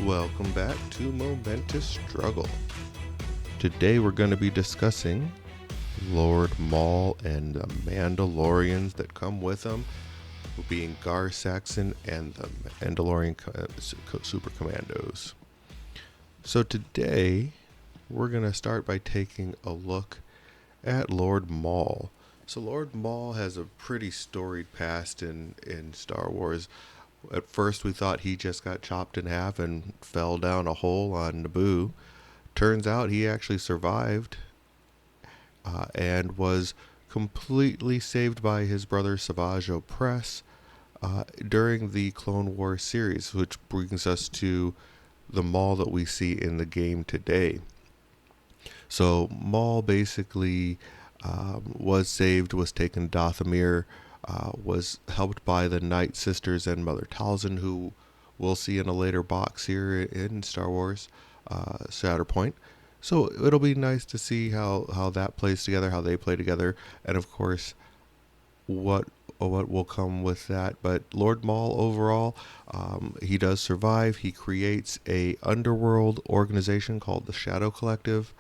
Welcome back to Momentous Struggle. Today we're going to be discussing Lord Maul and the Mandolorians that come with him, being Gar Saxon and the Mandalorian Super Commandos. So today we're going to start by taking a look at Lord Maul. So Lord Maul has a pretty storied past in Star Wars. At first we thought he just got chopped in half and fell down a hole on Naboo. Turns out he actually survived and was completely saved by his brother Savage Opress during the Clone Wars series, which brings us to the Maul that we see in the game today. So Maul basically was saved, was taken to Dathomir, was helped by the Night Sisters and Mother Talzin, who we'll see in a later box here in Star Wars, Shatterpoint. So it'll be nice to see how that plays together, how they play together, and of course, what will come with that. But Lord Maul overall, he does survive. He creates a underworld organization called the Shadow Collective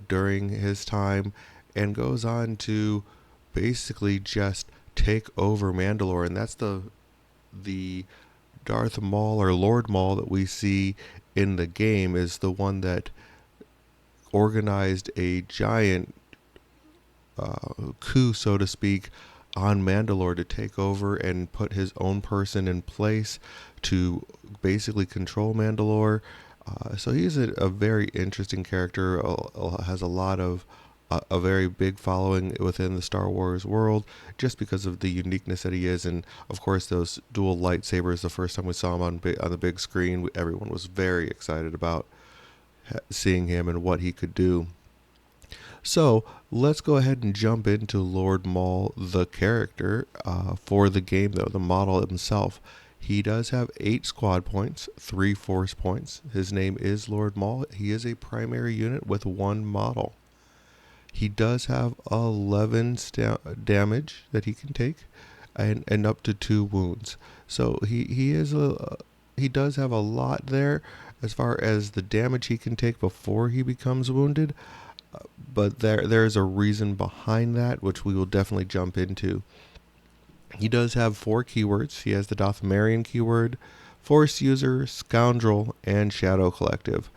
during his time, and goes on to basically just take over Mandalore, and that's the Darth Maul or Lord Maul that we see in the game is the one that organized a giant coup, so to speak, on Mandalore to take over and put his own person in place to basically control Mandalore. So he's a very interesting character, has a lot of a very big following within the Star Wars world just because of the uniqueness that he is. And of course those dual lightsabers, the first time we saw him on the big screen, everyone was very excited about seeing him and what he could do. So let's go ahead and jump into Lord Maul, the character, for the game though, the model himself. He does have 8 squad points, 3 force points. His name is Lord Maul. He is a primary unit with 1 model. He does have 11 damage that he can take, and up to 2 wounds. So he does have a lot there as far as the damage he can take before he becomes wounded. But there's a reason behind that, which we will definitely jump into. He does have 4 keywords. He has the Dathomirian keyword, Force User, Scoundrel, and Shadow Collective.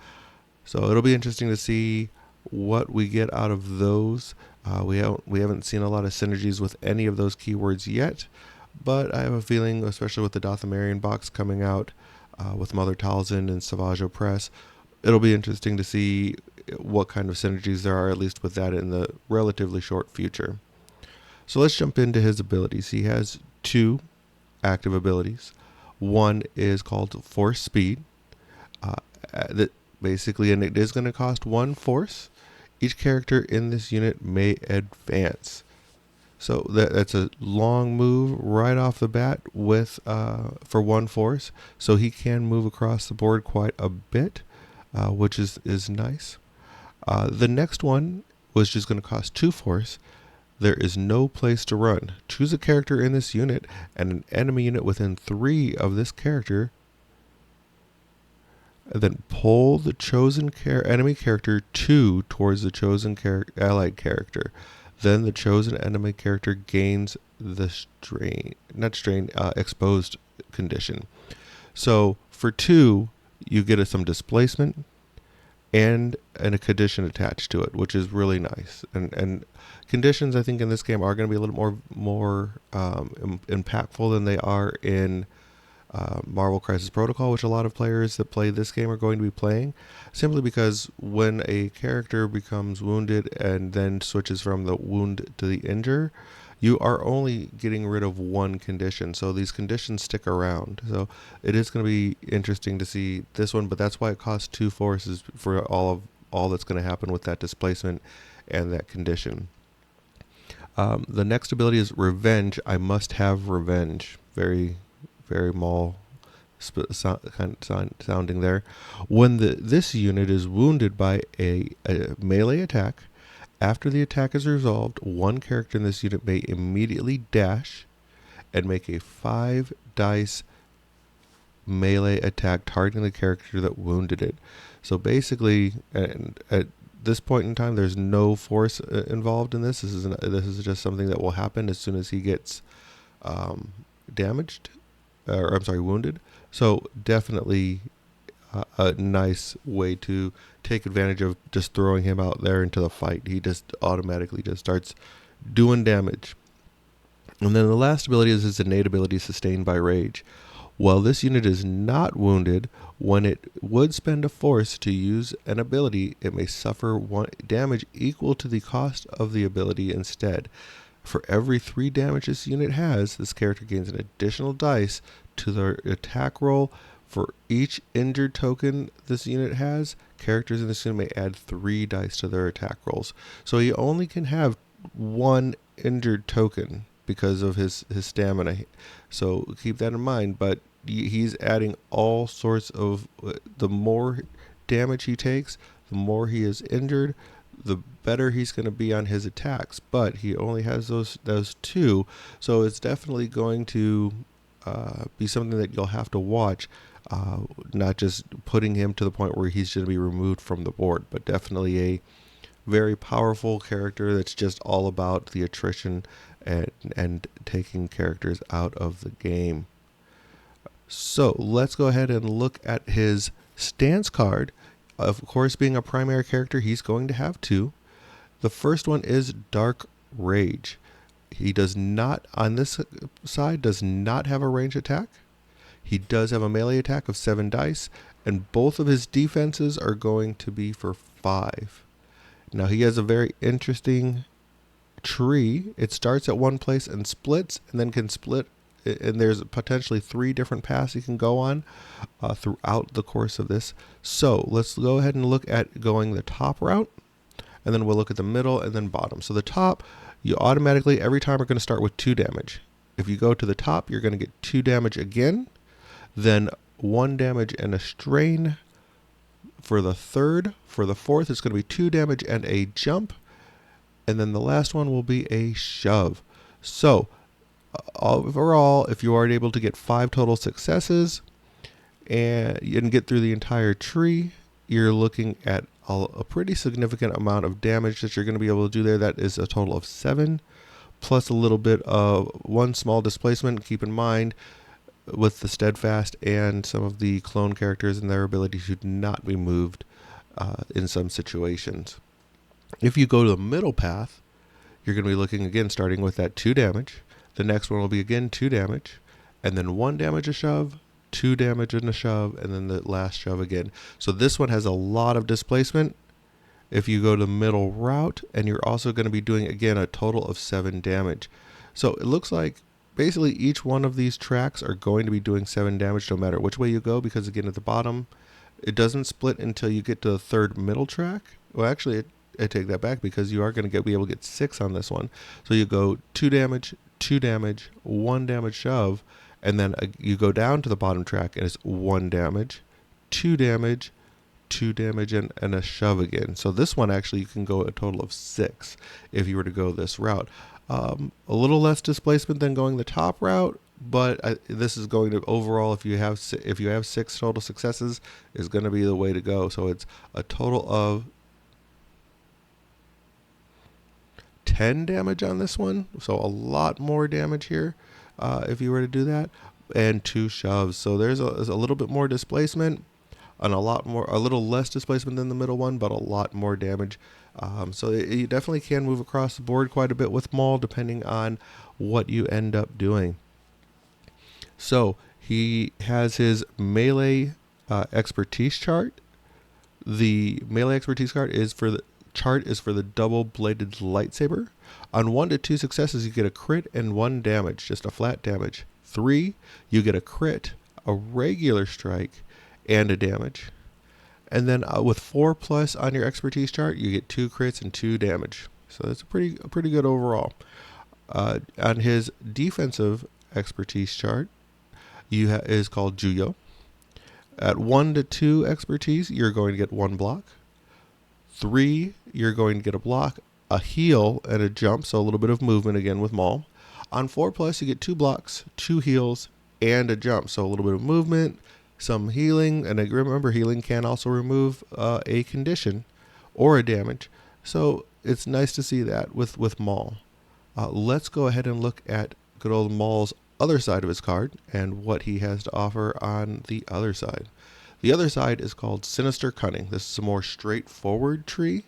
So it'll be interesting to see what we get out of those. We haven't seen a lot of synergies with any of those keywords yet, but I have a feeling, especially with the Dathomirian box coming out with Mother Talzin and Savage Opress, it'll be interesting to see what kind of synergies there are, at least with that in the relatively short future. So let's jump into his abilities. He has 2 active abilities. One is called Force Speed. That basically, and it is going to cost 1 force. Each character in this unit may advance. So that's a long move right off the bat with for 1 force. So he can move across the board quite a bit, which is nice. The next one was just going to cost 2 force. There is no place to run. Choose a character in this unit and an enemy unit within 3 of this character, and then pull the chosen enemy character 2 towards the chosen allied character. Then the chosen enemy character gains the exposed condition. So for 2, you get some displacement and a condition attached to it, which is really nice. And conditions, I think, in this game are going to be a little more impactful than they are in Marvel Crisis Protocol, which a lot of players that play this game are going to be playing, simply because when a character becomes wounded and then switches from the wound to the injure, you are only getting rid of 1 condition. So these conditions stick around. So it is going to be interesting to see this one, but that's why it costs 2 forces for all that's going to happen with that displacement and that condition. The next ability is Revenge. I must have revenge. Very Maul sounding there. When this unit is wounded by a melee attack, after the attack is resolved, 1 character in this unit may immediately dash and make a 5 dice melee attack targeting the character that wounded it. So basically, and at this point in time, there's no force involved in this. This is just something that will happen as soon as he gets damaged, or I'm sorry, wounded. So definitely a nice way to take advantage of just throwing him out there into the fight. He just automatically just starts doing damage. And then the last ability is his innate ability, Sustained by Rage. While this unit is not wounded, when it would spend a force to use an ability, it may suffer one damage equal to the cost of the ability instead. For every 3 damage this unit has, this character gains an additional dice to their attack roll. For each injured token this unit has, characters in this unit may add 3 dice to their attack rolls. So he only can have 1 injured token because of his stamina. So keep that in mind, but he's adding all sorts of, the more damage he takes, the more he is injured, the better he's going to be on his attacks. But he only has those 2, so it's definitely going to be something that you'll have to watch, not just putting him to the point where he's going to be removed from the board, but definitely a very powerful character that's just all about the attrition and taking characters out of the game. So let's go ahead and look at his stance card. Of course, being a primary character, he's going to have 2. The first one is Dark Rage. He does not, on this side, does not have a range attack. He does have a melee attack of 7 dice, and both of his defenses are going to be for 5. Now he has a very interesting tree. It starts at one place and splits, and then can split, and there's potentially 3 different paths you can go on throughout the course of this. So let's go ahead and look at going the top route, and then we'll look at the middle and then bottom. So the top, you automatically, every time we're going to start with 2 damage. If you go to the top, you're going to get 2 damage again, then 1 damage and a strain. For the third, for the fourth, it's going to be 2 damage and a jump. And then the last one will be a shove. So overall, if you are able to get 5 total successes and get through the entire tree, you're looking at a pretty significant amount of damage that you're going to be able to do there. That is a total of 7, plus a little bit of 1 small displacement. Keep in mind, with the steadfast and some of the clone characters and their ability to not be moved in some situations. If you go to the middle path, you're going to be looking again, starting with that 2 damage. The next one will be again 2 damage, and then 1 damage a shove, 2 damage and a shove, and then the last shove again. So this one has a lot of displacement. If you go to the middle route, and you're also going to be doing again a total of 7 damage. So it looks like basically each one of these tracks are going to be doing 7 damage no matter which way you go, because again at the bottom it doesn't split until you get to the third middle track. Well, actually I take that back, because you are going to be able to get 6 on this one. So you go 2 damage, 2 damage, 1 damage shove, and then you go down to the bottom track and it's 1 damage, 2 damage, 2 damage, and a shove again. So this one actually you can go a total of 6 if you were to go this route. A little less displacement than going the top route, but this is going to overall, if you have 6 total successes, is going to be the way to go. So it's a total of 10 damage on this one, so a lot more damage here if you were to do that, and 2 shoves. So there's a little bit more displacement, and a little less displacement than the middle one, but a lot more damage. So you definitely can move across the board quite a bit with Maul, depending on what you end up doing. So he has his melee expertise chart. The melee expertise chart is for the double-bladed lightsaber. On 1 to 2 successes, you get a crit and 1 damage, just a flat damage. 3, you get a crit, a regular strike, and a damage. And then with 4+ on your expertise chart, you get 2 crits and 2 damage. So that's a pretty good overall. On his defensive expertise chart, is called Juyo. At 1 to 2 expertise, you're going to get 1 block. 3, you're going to get a block, a heal, and a jump, so a little bit of movement again with Maul. On 4+, you get 2 blocks, 2 heals, and a jump, so a little bit of movement, some healing, and remember healing can also remove a condition or a damage. So it's nice to see that with Maul. Let's go ahead and look at good old Maul's other side of his card and what he has to offer on the other side. The other side is called Sinister Cunning. This is a more straightforward tree.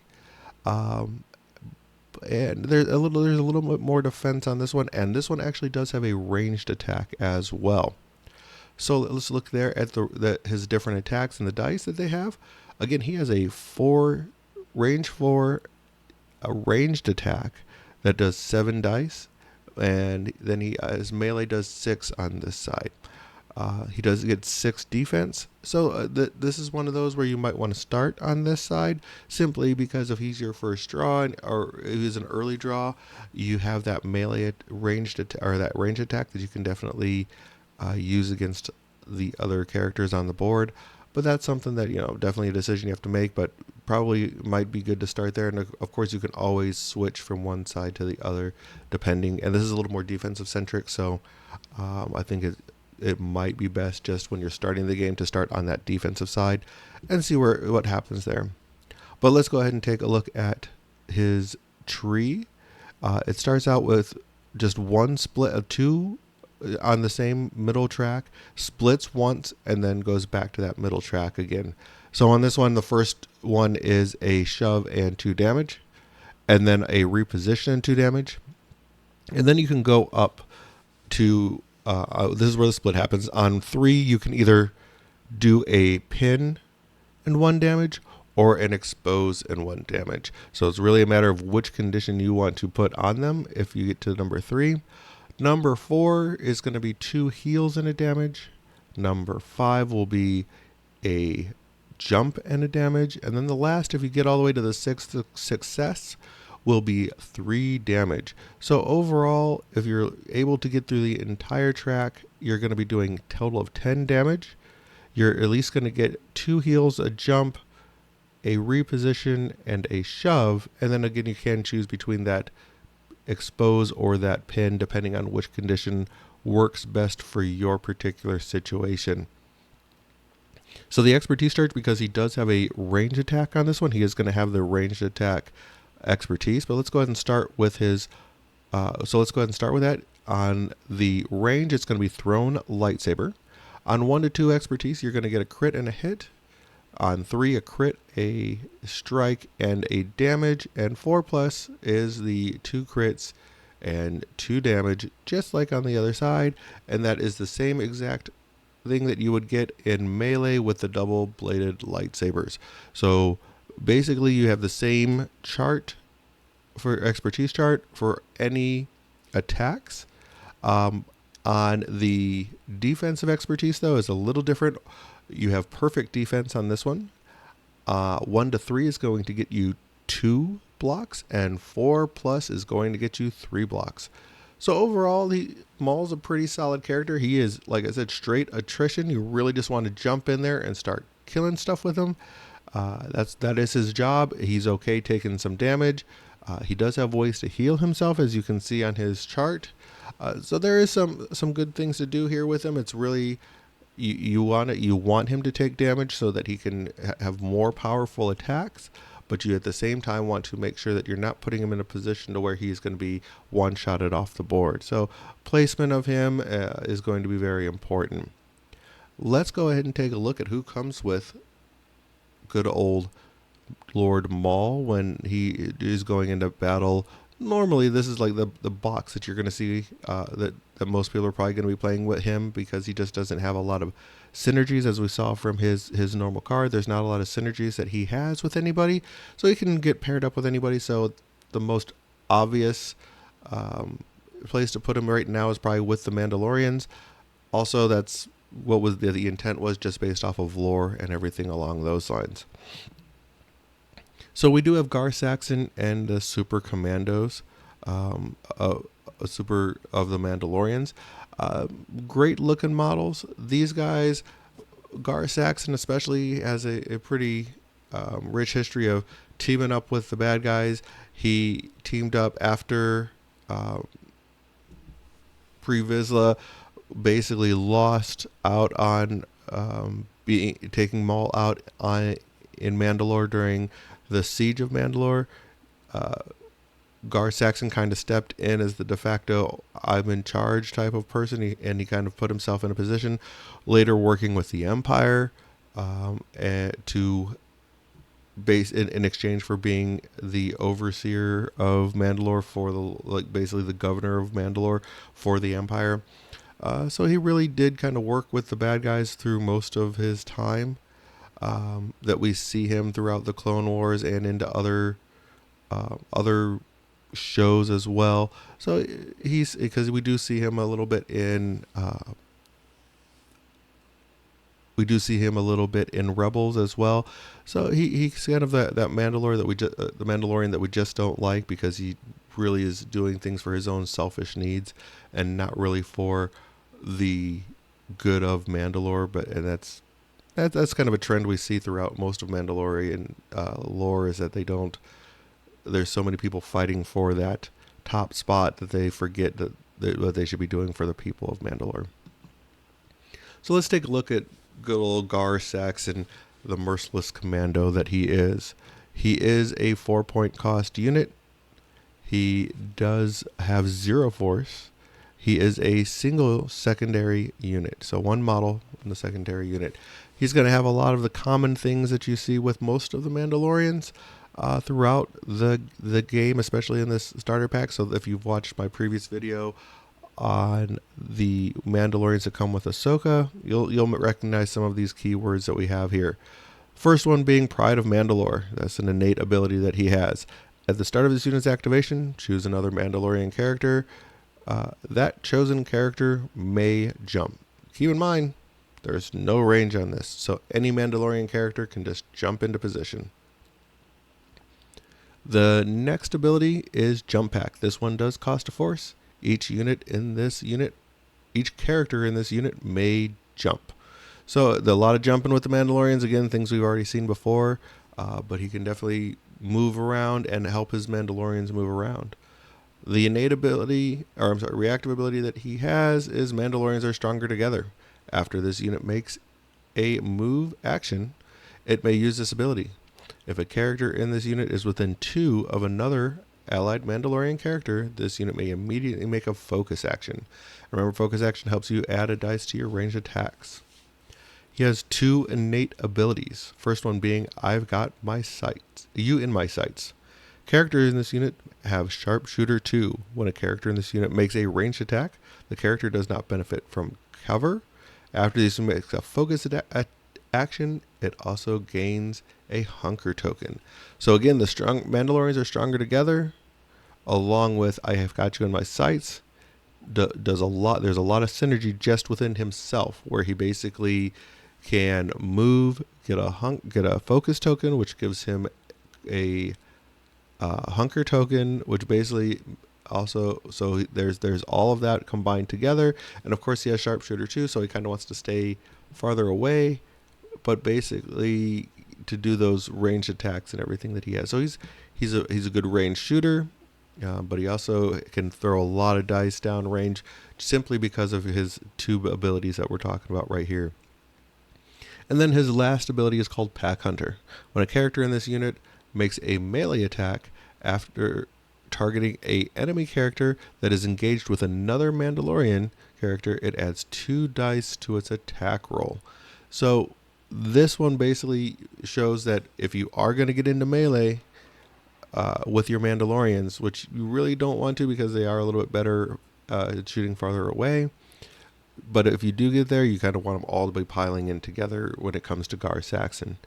And there's a little bit more defense on this one, and this one actually does have a ranged attack as well. So let's look there at his different attacks and the dice that they have. Again, he has a range 4 a ranged attack that does 7 dice, and then his melee does 6 on this side. He does get 6 defense, so this is one of those where you might want to start on this side simply because if he's your first draw or if he's an early draw, you have that melee ranged attack that you can definitely use against the other characters on the board. But that's something that, definitely a decision you have to make, but probably might be good to start there. And of course, you can always switch from one side to the other depending. And this is a little more defensive centric, so I think it might be best just when you're starting the game to start on that defensive side and see what happens there. But let's go ahead and take a look at his tree. It starts out with just one split of 2 on the same middle track, splits once, and then goes back to that middle track again. So on this one, the first one is a shove and 2 damage, and then a reposition and 2 damage. And then you can go up to, this is where the split happens. On 3, you can either do a pin and 1 damage, or an expose and 1 damage. So it's really a matter of which condition you want to put on them if you get to number 3. Number 4 is going to be 2 heals and a damage. Number 5 will be a jump and a damage. And then the last, if you get all the way to the 6th success, will be 3 damage. So overall, if you're able to get through the entire track, you're going to be doing a total of 10 damage. You're at least going to get 2 heals, a jump, a reposition, and a shove. And then again, you can choose between that expose or that pin depending on which condition works best for your particular situation. So the expertise charge, because he does have a range attack on this one, he is going to have the ranged attack expertise. But let's go ahead and start with his that. On the range, it's going to be thrown lightsaber. On 1 to 2 expertise, you're going to get a crit and a hit. On 3, a crit, a strike, and a damage. And 4+ is the 2 crits and 2 damage, just like on the other side. And that is the same exact thing that you would get in melee with the double-bladed lightsabers. So basically, you have the same chart for expertise chart for any attacks. On the defensive expertise, though, is a little different. You have perfect defense on this one. 1 to 3 is going to get you 2 blocks, and 4+ is going to get you 3 blocks. So overall, Maul's a pretty solid character. He is, like I said, straight attrition. You really just want to jump in there and start killing stuff with him. That is his job. He's okay taking some damage. He does have ways to heal himself, as you can see on his chart. So there is some good things to do here with him. It's really you want him to take damage so that he can have more powerful attacks, but you at the same time want to make sure that you're not putting him in a position to where he's going to be one-shotted off the board. So placement of him is going to be very important. Let's go ahead and take a look at who comes with good old Lord Maul when he is going into battle. Normally, this is like the box that you're going to see that most people are probably going to be playing with him, because he just doesn't have a lot of synergies, as we saw from his normal card. There's not a lot of synergies that he has with anybody, so he can get paired up with anybody. So the most obvious place to put him right now is probably with the Mandolorians. Also, that's what was the intent was, just based off of lore and everything along those lines. So we do have Gar Saxon and the Super Commandos, a super of the Mandalorians. Great looking models. These guys, Gar Saxon especially, has a pretty rich history of teaming up with the bad guys. He teamed up after Pre Vizsla basically lost out on taking Maul out in Mandalore during the siege of Mandalore. Gar Saxon kind of stepped in as the de facto I'm in charge type of person, and he kind of put himself in a position, later working with the Empire to base in exchange for being the overseer of Mandalore for basically the governor of Mandalore for the Empire. So he really did kind of work with the bad guys through most of his time. That we see him throughout the Clone Wars and into other shows as well. So he's, because we do see him a little bit in Rebels as well. So he's kind of that Mandalore that the Mandalorian that we just don't like, because he really is doing things for his own selfish needs and not really for the good of Mandalore. That's kind of a trend we see throughout most of Mandalorian lore, is that there's so many people fighting for that top spot that they forget what they should be doing for the people of Mandalore. So let's take a look at good old Gar Saxon, the merciless commando that he is. He is a 4-point cost unit. He does have 0 force. He is a single secondary unit, so 1 model in the secondary unit. He's going to have a lot of the common things that you see with most of the Mandalorians throughout the game, especially in this starter pack. So if you've watched my previous video on the Mandalorians that come with Ahsoka, you'll recognize some of these keywords that we have here. First one being Pride of Mandalore. That's an innate ability that he has. At the start of this unit's activation, choose another Mandalorian character. That chosen character may jump. Keep in mind, there's no range on this, so any Mandalorian character can just jump into position. The next ability is Jump Pack. This one does cost a force. Each character in this unit may jump. So a lot of jumping with the Mandalorians. Again, things we've already seen before, but he can definitely move around and help his Mandalorians move around. The reactive ability that he has is Mandalorians are stronger together. After this unit makes a move action, it may use this ability. If a character in this unit is within 2 of another allied Mandalorian character, this unit may immediately make a focus action. Remember, focus action helps you add a dice to your ranged attacks. He has 2 innate abilities. First one being, I've got my sights. You in my sights. Characters in this unit have Sharpshooter 2. When a character in this unit makes a ranged attack, the character does not benefit from cover. After this makes a focus action, it also gains a hunker token. So again, the strong Mandalorians are stronger together, along with I have got you in my sights. There's a lot of synergy just within himself, where he basically can move, get a focus token, which gives him a hunker token, which basically also, so there's all of that combined together. And of course he has Sharpshooter too, so he kind of wants to stay farther away, but basically to do those ranged attacks and everything that he has. So he's a good range shooter, but he also can throw a lot of dice down range simply because of his 2 abilities that we're talking about right here. And then his last ability is called Pack Hunter. When a character in this unit makes a melee attack after targeting a enemy character that is engaged with another Mandalorian character, it adds 2 dice to its attack roll. So this one basically shows that if you are going to get into melee with your Mandalorians, which you really don't want to because they are a little bit better at shooting farther away, but if you do get there, you kind of want them all to be piling in together when it comes to Gar Saxon.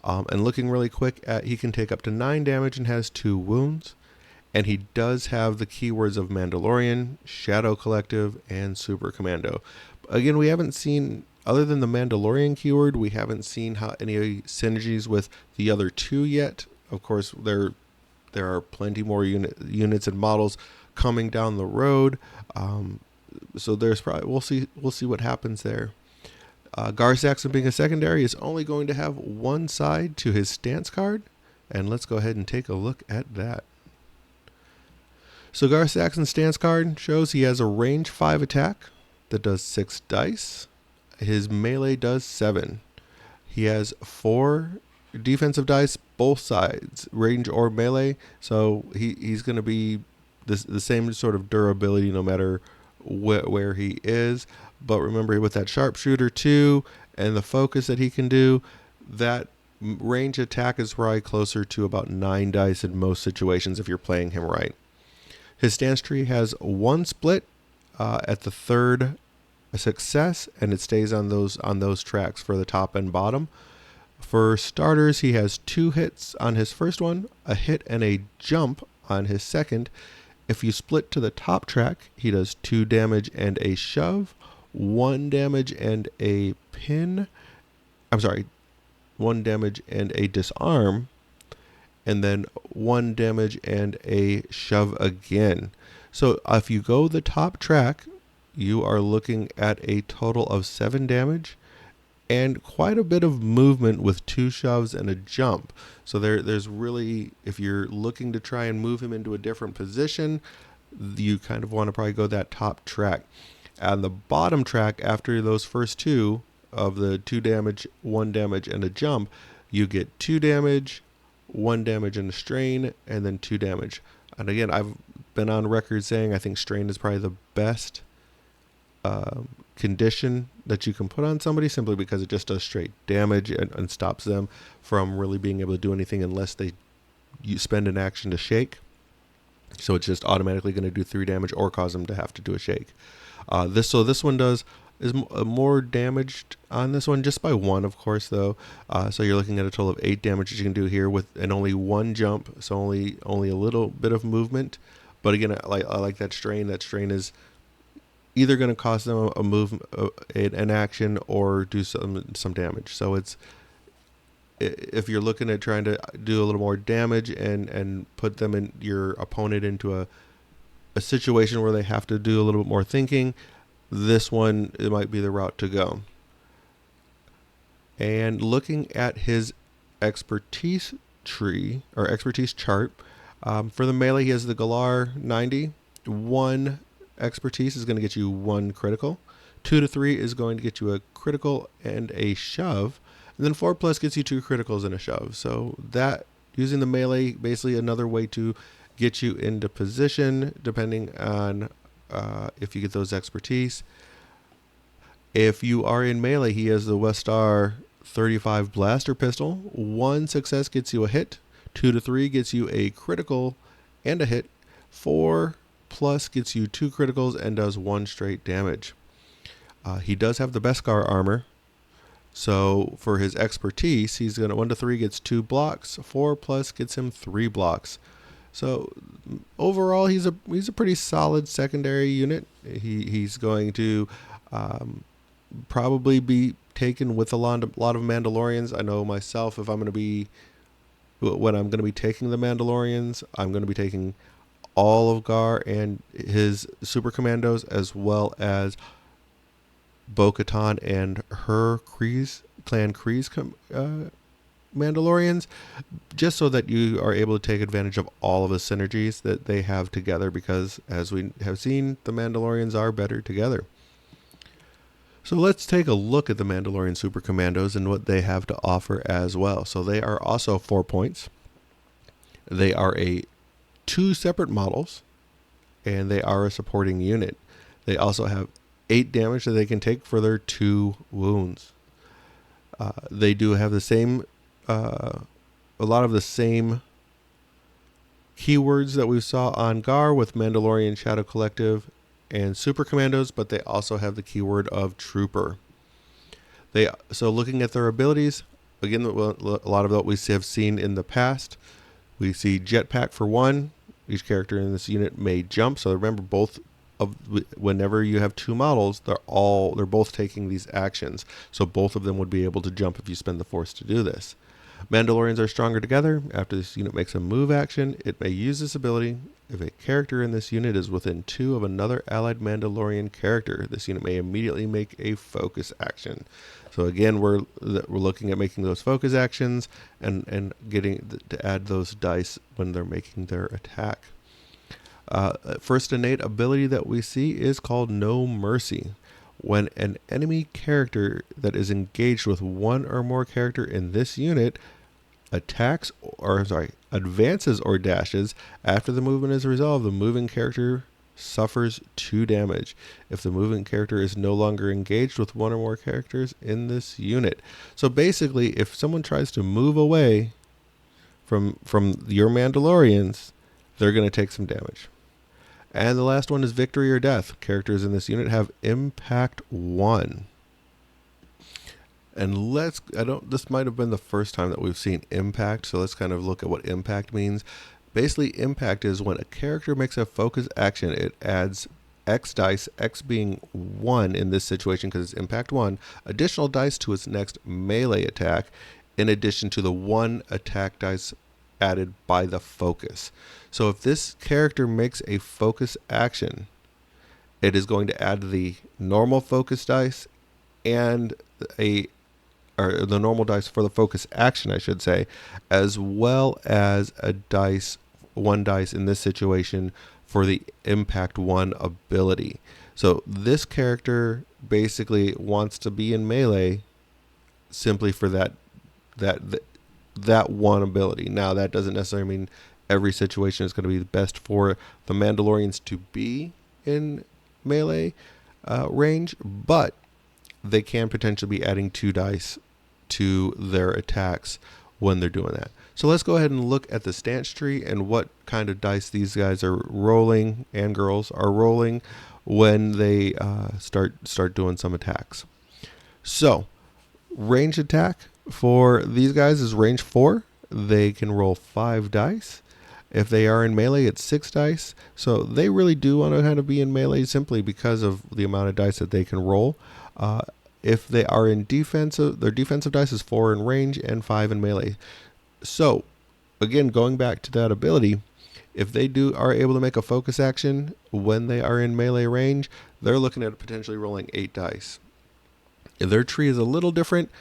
And looking really quick, he can take up to 9 damage and has 2 wounds. And he does have the keywords of Mandalorian, Shadow Collective, and Super Commando. Again, we haven't seen, other than the Mandalorian keyword, we haven't seen any synergies with the other 2 yet. Of course, there are plenty more units and models coming down the road. So there's probably we'll see what happens there. Gar Saxon being a secondary is only going to have 1 side to his stance card, and let's go ahead and take a look at that. So Gar Saxon's stance card shows he has a range 5 attack that does 6 dice, His melee does 7. He has 4 defensive dice, both sides, range or melee. So he's going to be the same sort of durability no matter where he is. But remember, with that sharpshooter too, and the focus that he can do, that range attack is probably closer to about 9 dice in most situations if you're playing him right. His stance tree has 1 split at the 3rd success, and it stays on those tracks for the top and bottom. For starters, he has 2 hits on his first one, a hit and a jump on his second. If you split to the top track, he does 2 damage and a shove, 1 damage and a pin. 1 damage and a disarm, and then 1 damage and a shove again. So if you go the top track, you are looking at a total of 7 damage and quite a bit of movement with 2 shoves and a jump. So there's really, if you're looking to try and move him into a different position, you kind of want to probably go that top track. On the bottom track, after those first 2 of the 2 damage, 1 damage, and a jump, you get 2 damage, 1 damage and a strain, and then 2 damage. And again, I've been on record saying I think strain is probably the best condition that you can put on somebody, simply because it just does straight damage and stops them from really being able to do anything unless you spend an action to shake. So it's just automatically going to do 3 damage or cause them to have to do a shake. This one is more damaged on this one, just by 1, of course, though. So you're looking at a total of 8 damage that you can do here with and only 1 jump, so only a little bit of movement. But again, I like that strain. That strain is either going to cost them a move, an action, or do some damage. So if you're looking at trying to do a little more damage and put them in your opponent into a situation where they have to do a little bit more thinking, this one, it might be the route to go. And looking at his expertise tree or expertise chart, for the melee, he has the Galar 90. 1 expertise is going to get you 1 critical. 2 to 3 is going to get you a critical and a shove. And then 4 plus gets you 2 criticals and a shove. So that, using the melee, basically another way to get you into position, depending on if you get those expertise. If you are in melee, he has the Westar 35 blaster pistol. 1 success gets you a hit. 2 to 3 gets you a critical and a hit. 4 plus gets you 2 criticals and does 1 straight damage. He does have the Beskar armor. So for his expertise, he's going to 1 to 3 gets 2 blocks. 4 plus gets him 3 blocks. So overall, he's a pretty solid secondary unit. He's going to probably be taken with a lot of Mandalorians. I know myself, when I'm going to be taking the Mandalorians, I'm going to be taking all of Gar and his super commandos, as well as Bo-Katan and her clan Kryze Mandalorians, just so that you are able to take advantage of all of the synergies that they have together, because as we have seen, the Mandalorians are better together. So let's take a look at the Mandalorian Super Commandos and what they have to offer as well. So they are also 4 points. They are 2 separate models, and they are a supporting unit. They also have 8 damage that they can take for their 2 wounds. They do have the same, a lot of the same keywords that we saw on Gar with Mandalorian Shadow Collective and Super Commandos, but they also have the keyword of Trooper. So looking at their abilities, again, a lot of what we have seen in the past. We see Jetpack for 1. Each character in this unit may jump. So remember, whenever you have 2 models, they're both taking these actions. So both of them would be able to jump if you spend the force to do this. Mandalorians are stronger together. After this unit makes a move action, it may use this ability. If a character in this unit is within 2 of another allied Mandalorian character, this unit may immediately make a focus action. So again, we're looking at making those focus actions and getting to add those dice when they're making their attack. First innate ability that we see is called No Mercy. When an enemy character that is engaged with one or more character in this unit advances or dashes after the movement is resolved, the moving character suffers 2 damage if the moving character is no longer engaged with one or more characters in this unit. So basically, if someone tries to move away from your Mandolorians, they're going to take some damage. And the last one is victory or death. Characters in this unit have impact 1. And this might have been the first time that we've seen impact, so let's kind of look at what impact means. Basically, impact is when a character makes a focus action, it adds X dice, X being 1 in this situation because it's impact 1, additional dice to its next melee attack, in addition to the 1 attack dice added by the focus. So if this character makes a focus action, it is going to add the normal focus dice and the normal dice for the focus action, I should say, as well as one dice in this situation for the impact 1 ability. So this character basically wants to be in melee simply for that one ability. Now, that doesn't necessarily mean every situation is going to be the best for the Mandalorians to be in melee range, but they can potentially be adding 2 dice to their attacks when they're doing that. So let's go ahead and look at the stance tree and what kind of dice these guys are rolling and girls are rolling when they start doing some attacks. So range attack for these guys is range 4. They can roll 5 dice. If they are in melee, it's 6 dice. So they really do want to kind of be in melee simply because of the amount of dice that they can roll. If they are in defensive, their defensive dice is 4 in range and 5 in melee. So, again, going back to that ability, if they are able to make a focus action when they are in melee range, they're looking at potentially rolling 8 dice. If their tree is a little different,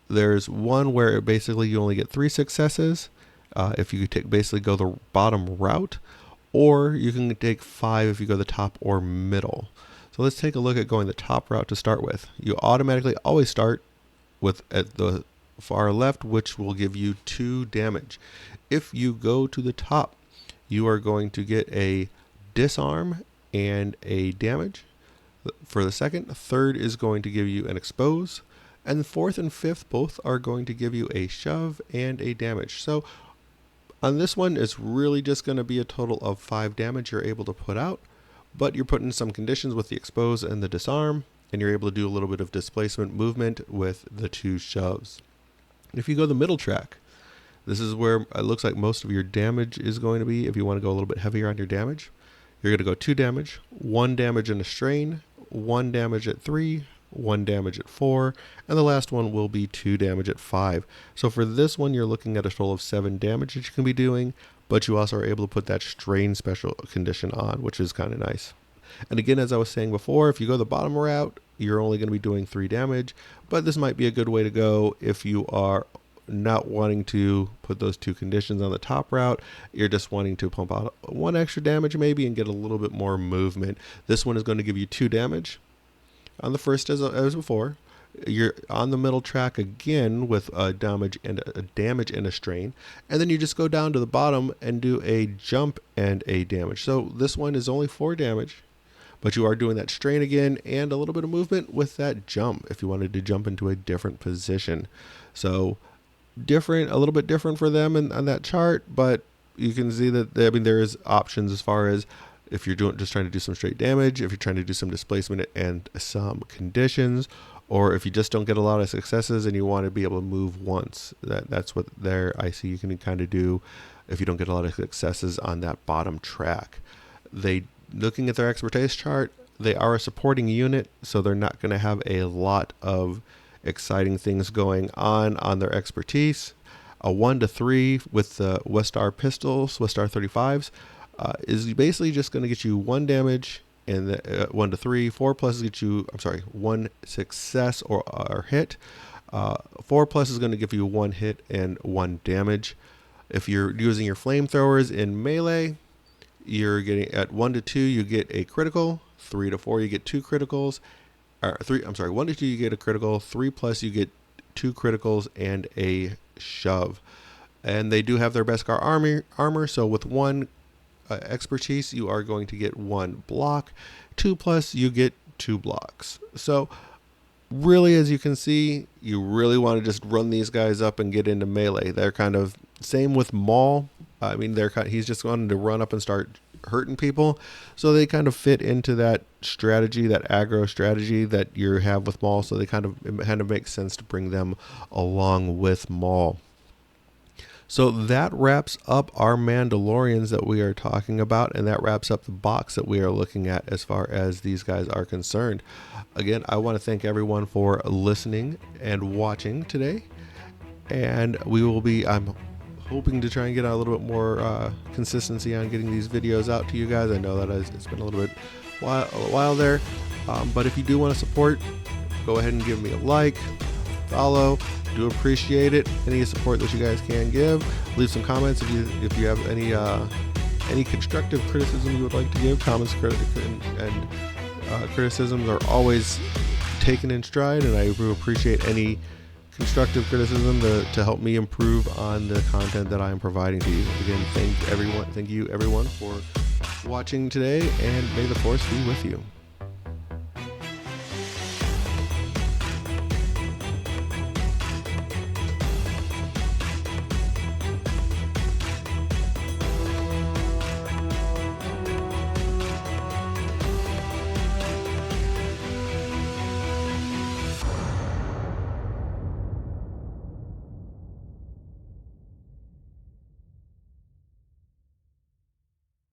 there's one where basically you only get 3 successes if you basically go the bottom route, or you can take 5 if you go the top or middle. So let's take a look at going the top route to start with. You automatically always start with at the far left, which will give you 2 damage. If you go to the top, you are going to get a disarm and a damage for the second. Third is going to give you an expose, and the fourth and fifth both are going to give you a shove and a damage. So on this one, it's really just going to be a total of 5 damage you're able to put out, but you're putting some conditions with the expose and the disarm, and you're able to do a little bit of displacement movement with the 2 shoves. If you go the middle track, this is where it looks like most of your damage is going to be. If you want to go a little bit heavier on your damage, you're going to go 2 damage, 1 damage in a strain, 1 damage at 3, 1 damage at 4, and the last one will be 2 damage at 5. So for this one, you're looking at a total of 7 damage that you can be doing, but you also are able to put that strain special condition on, which is kind of nice. And again, as I was saying before, if you go the bottom route, you're only going to be doing 3 damage, but this might be a good way to go if you are not wanting to put those 2 conditions on the top route. You're just wanting to pump out 1 extra damage maybe and get a little bit more movement. This one is going to give you 2 damage on the first as before. You're on the middle track again with a damage and a strain, and then you just go down to the bottom and do a jump and a damage. So this one is only 4 damage, but you are doing that strain again and a little bit of movement with that jump if you wanted to jump into a different position. So a little bit different for them on that chart, but you can see that there is options as far as if you're just trying to do some straight damage, if you're trying to do some displacement and some conditions, or if you just don't get a lot of successes and you want to be able to move once. That's what I see you can kind of do if you don't get a lot of successes on that bottom track. Looking at their expertise chart, they are a supporting unit, so they're not going to have a lot of exciting things going on their expertise. A 1 to 3 with the Westar pistols, Westar 35s, is basically just going to get you 1 damage, and the 1 to 3. 4 plus get you, 1 success or hit. 4 plus is going to give you 1 hit and 1 damage. If you're using your flamethrowers in melee, you're getting at 1 to 2, you get a critical. 3 to 4, you get 2 criticals. or 3, I'm sorry, 1 to 2 you get a critical, 3 plus you get 2 criticals and a shove. And they do have their Beskar armor, so with 1 expertise you are going to get 1 block, 2 plus you get 2 blocks. So really, as you can see, you really want to just run these guys up and get into melee. They're kind of same with Maul. I mean, he's just wanting to run up and start hurting people, so they kind of fit into that strategy, that aggro strategy that you have with Maul. So it kind of makes sense to bring them along with Maul. So that wraps up our Mandalorians that we are talking about, and that wraps up the box that we are looking at as far as these guys are concerned. Again, I want to thank everyone for listening and watching today, and I'm hoping to try and get a little bit more consistency on getting these videos out to you guys. I know that it's been a little bit a while there, but if you do want to support, go ahead and give me a like, follow. Do appreciate it. Any support that you guys can give. Leave some comments if you have any constructive criticism you would like to give. Comments and criticisms are always taken in stride, and I do appreciate any constructive criticism to help me improve on the content that I am providing to you. Again, thank you everyone for watching today, and may the Force be with you.